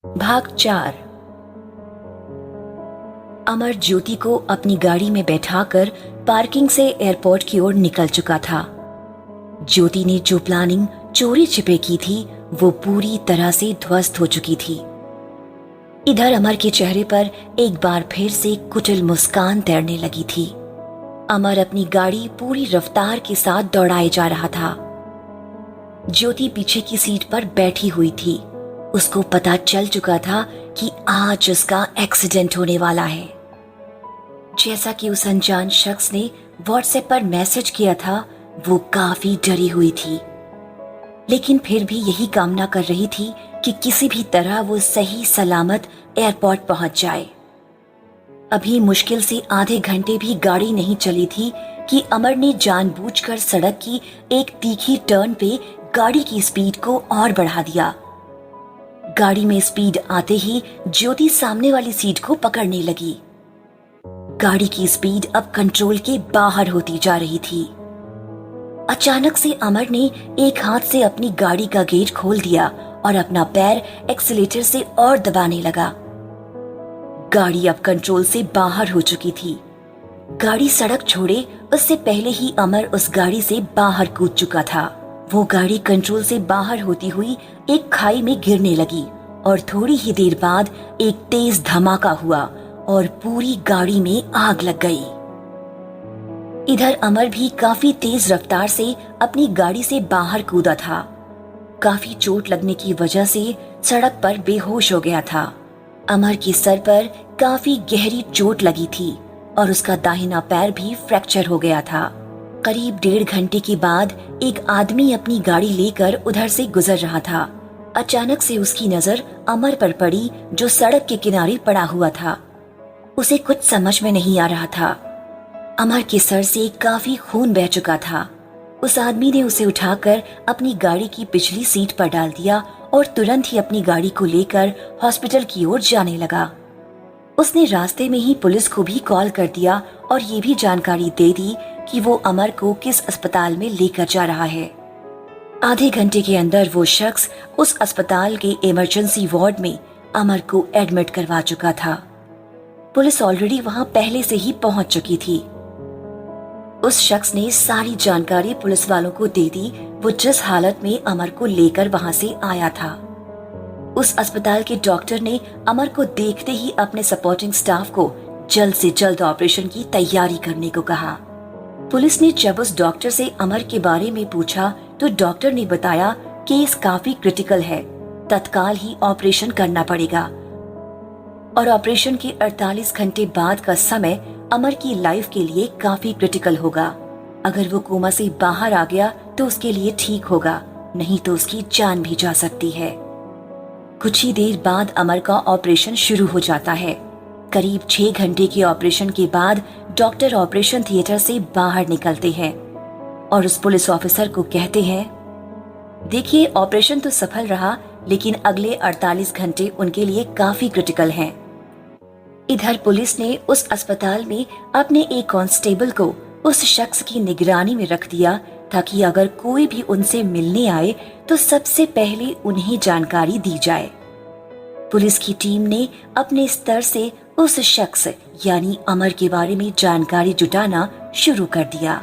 भाग 4। अमर ज्योति को अपनी गाड़ी में बैठाकर पार्किंग से एयरपोर्ट की ओर निकल चुका था। ज्योति ने जो प्लानिंग चोरी छिपे की थी वो पूरी तरह से ध्वस्त हो चुकी थी। इधर अमर के चेहरे पर एक बार फिर से कुटिल मुस्कान तैरने लगी थी। अमर अपनी गाड़ी पूरी रफ्तार के साथ दौड़ाए जा रहा था। ज्योति पीछे की सीट पर बैठी हुई थी। उसको पता चल चुका था कि आज उसका एक्सीडेंट होने वाला है। जैसा कि उस अनजान शख्स ने व्हाट्सएप पर मैसेज किया था, वो काफी डरी हुई थी, लेकिन फिर भी यही कामना कर रही थी कि किसी भी तरह वो सही सलामत एयरपोर्ट पहुंच जाए। अभी मुश्किल से आधे घंटे भी गाड़ी नहीं चली थी कि अमर ने जानबूझकर सड़क की एक तीखी टर्न पे गाड़ी की स्पीड को और बढ़ा दिया। गाड़ी में स्पीड आते ही ज्योति सामने वाली सीट को पकड़ने लगी। गाड़ी की स्पीड अब कंट्रोल के बाहर होती जा रही थी। अचानक से अमर ने एक हाथ से अपनी गाड़ी का गेट खोल दिया और अपना पैर एक्सीलेटर से और दबाने लगा। गाड़ी अब कंट्रोल से बाहर हो चुकी थी। गाड़ी सड़क छोड़े उससे पहले ही अमर उस गाड़ी से बाहर कूद चुका था। वो गाड़ी कंट्रोल से बाहर होती हुई एक खाई में गिरने लगी और थोड़ी ही देर बाद एक तेज धमाका हुआ और पूरी गाड़ी में आग लग गई। इधर अमर भी काफी तेज रफ्तार से अपनी गाड़ी से बाहर कूदा था। काफी चोट लगने की वजह से सड़क पर बेहोश हो गया था। अमर के सर पर काफी गहरी चोट लगी थी और उसका दाहिना पैर भी फ्रैक्चर हो गया था। करीब 1.5 घंटे के बाद एक आदमी अपनी गाड़ी लेकर उधर से गुजर रहा था। अचानक से उसकी नजर अमर पर पड़ी, जो सड़क के किनारे पड़ा हुआ था। उसे कुछ समझ में नहीं आ रहा था। अमर के सर से काफी खून बह चुका था। उस आदमी ने उसे उठाकर अपनी गाड़ी की पिछली सीट पर डाल दिया और तुरंत ही अपनी गाड़ी को लेकर हॉस्पिटल की ओर जाने लगा। उसने रास्ते में ही पुलिस को भी कॉल कर दिया और ये भी जानकारी दे दी कि वो अमर को किस अस्पताल में लेकर जा रहा है। आधे घंटे के अंदर वो शख्स उस अस्पताल के इमरजेंसी वार्ड में अमर को एडमिट करवा चुका था। पुलिस ऑलरेडी वहां पहले से ही पहुंच चुकी थी। उस शख्स ने सारी जानकारी पुलिस वालों को दे दी, वो जिस हालत में अमर को लेकर वहां से आया था। उस अस्पताल के डॉक्टर ने अमर को देखते ही अपने सपोर्टिंग स्टाफ को जल्द से जल्द ऑपरेशन की तैयारी करने को कहा। पुलिस ने जब उस डॉक्टर से अमर के बारे में पूछा तो डॉक्टर ने बताया केस काफी क्रिटिकल है, तत्काल ही ऑपरेशन करना पड़ेगा और ऑपरेशन के 48 घंटे बाद का समय अमर की लाइफ के लिए काफी क्रिटिकल होगा। अगर वो कोमा से बाहर आ गया तो उसके लिए ठीक होगा, नहीं तो उसकी जान भी जा सकती है। कुछ ही देर बाद अमर का ऑपरेशन शुरू हो जाता है। करीब 6 घंटे के ऑपरेशन के बाद डॉक्टर ऑपरेशन थिएटर से बाहर निकलते हैं और उस पुलिस ऑफिसर को कहते हैं, देखिए ऑपरेशन तो सफल रहा, लेकिन अगले 48 घंटे उनके लिए काफी क्रिटिकल हैं। इधर पुलिस ने उस अस्पताल में अपने एक कांस्टेबल को उस शख्स की निगरानी में रख दिया ताकि अगर कोई भी उनसे मिलने आए तो सबसे पहले उन्हें जानकारी दी जाए। पुलिस की टीम ने अपने स्तर से उस शख्स यानी अमर के बारे में जानकारी जुटाना शुरू कर दिया।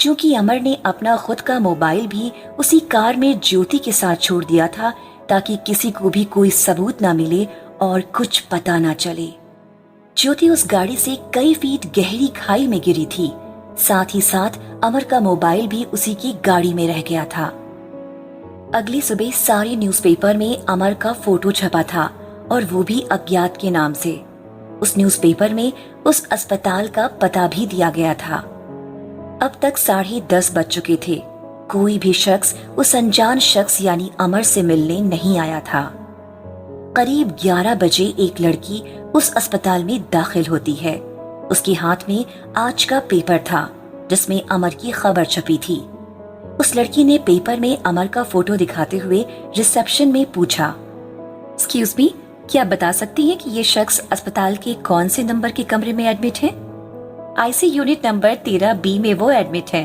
चूंकि अमर ने अपना खुद का मोबाइल भी उसी कार में ज्योति के साथ छोड़ दिया था ताकि किसी को भी कोई सबूत ना मिले और कुछ पता ना चले। ज्योति उस गाड़ी से कई फीट गहरी खाई में गिरी थी। साथ ही साथ अमर का मोबाइल भी उसी की गाड़ी में रह गया था। अगली सुबह सारे न्यूज़पेपर में अमर का फोटो छपा था और वो भी अज्ञात के नाम से। उस न्यूज़पेपर में उस अस्पताल का पता भी दिया गया था। अब तक 10:30 बज चुके थे। कोई भी शख्स उस अनजान शख्स यानी अमर से मिलने नहीं आया था। करीब 11 बजे एक लड़की उस अस्पताल में दाखिल होती है। उसके हाथ में आज का पेपर था जिसमें अमर की खबर छपी थी। उस लड़की ने पेपर में अमर का फोटो दिखाते हुए रिसेप्शन में पूछा, एक्सक्यूज मी, क्या आप बता सकती हैं कि ये शख्स अस्पताल के कौन से नंबर के कमरे में एडमिट है? आईसी यूनिट नंबर 13B में वो एडमिट है।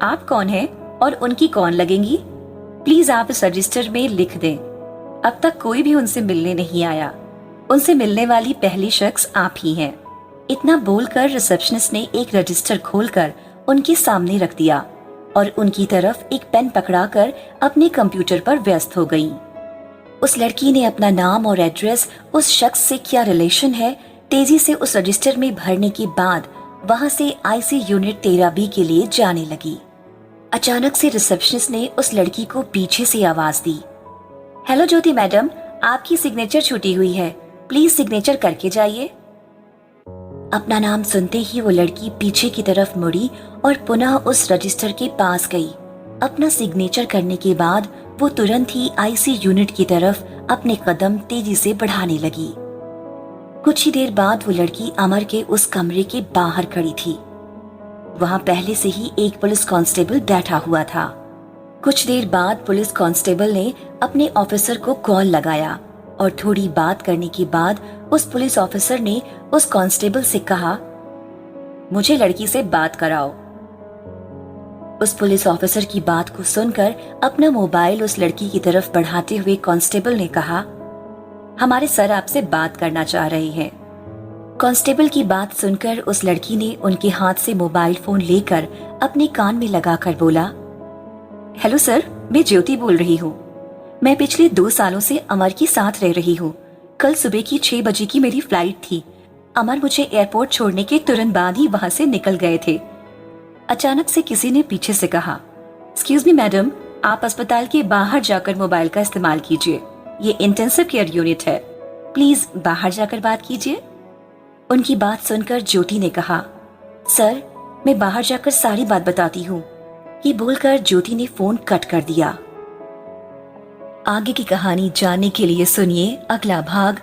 आप कौन हैं और उनकी कौन लगेंगी? प्लीज आप इस रजिस्टर में लिख दें। अब तक कोई भी उनसे मिलने नहीं आया। उनसे मिलने वाली पहली शख्स आप ही हैं। इतना बोलकर रिसेप्शनिस्ट ने एक रजिस्टर खोलकर उनके सामने रख दिया और उनकी तरफ एक पेन पकड़ाकर अपने कंप्यूटर पर व्यस्त हो गई। उस लड़की ने अपना नाम और एड्रेस, उस शख्स से क्या रिलेशन है, तेजी से उस रजिस्टर में भरने के बाद वहां से आईसी यूनिट 13B के लिए जाने लगी। अचानक से रिसेप्शनिस्ट ने उस लड़की को पीछे से आवाज दी, हेलो ज्योति मैडम, आपकी सिग्नेचर छूटी हुई है, प्लीज सिग्नेचर करके जाइए। अपना नाम सुनते ही वो लड़की पीछे की तरफ मुड़ी और पुनः उस रजिस्टर के पास गई। अपना सिग्नेचर करने के बाद वो तुरंत ही आईसी यूनिट की तरफ अपने कदम तेजी से बढ़ाने लगी। कुछ ही देर बाद वो लड़की अमर के उस कमरे के बाहर खड़ी थी। वहां पहले से ही एक पुलिस कांस्टेबल बैठा हुआ था। कुछ देर बाद पुलिस कांस्टेबल ने अपने ऑफिसर को कॉल लगाया और थोड़ी बात करने के बाद उस पुलिस ऑफिसर ने उस कांस्टेबल से कहा, मुझे लड़की से बात कराओ। उस पुलिस ऑफिसर की बात को सुनकर अपना मोबाइल उस लड़की की तरफ बढ़ाते हुए कांस्टेबल ने कहा, हमारे सर आपसे बात करना चाह रहे हैं। कांस्टेबल की बात सुनकर उस लड़की ने उनके हाथ से मोबाइल फोन लेकर अपने कान में लगाकर बोला, हेलो सर, मैं ज्योति बोल रही हूँ। मैं पिछले 2 सालों से अमर के साथ रह रही हूँ। कल सुबह की 6 बजे की मेरी फ्लाइट थी। अमर मुझे एयरपोर्ट छोड़ने के तुरंत बाद ही वहां से निकल गए थे। अचानक से किसी ने पीछे से कहा, एक्सक्यूज मी मैडम, आप अस्पताल के बाहर जाकर मोबाइल का इस्तेमाल कीजिए। ये इंटेंसिव केयर यूनिट है, प्लीज बाहर जाकर बात कीजिए। उनकी बात सुनकर ज्योति ने कहा, सर मैं बाहर जाकर सारी बात बताती हूँ। ये बोलकर ज्योति ने फोन कट कर दिया। आगे की कहानी जानने के लिए सुनिए अगला भाग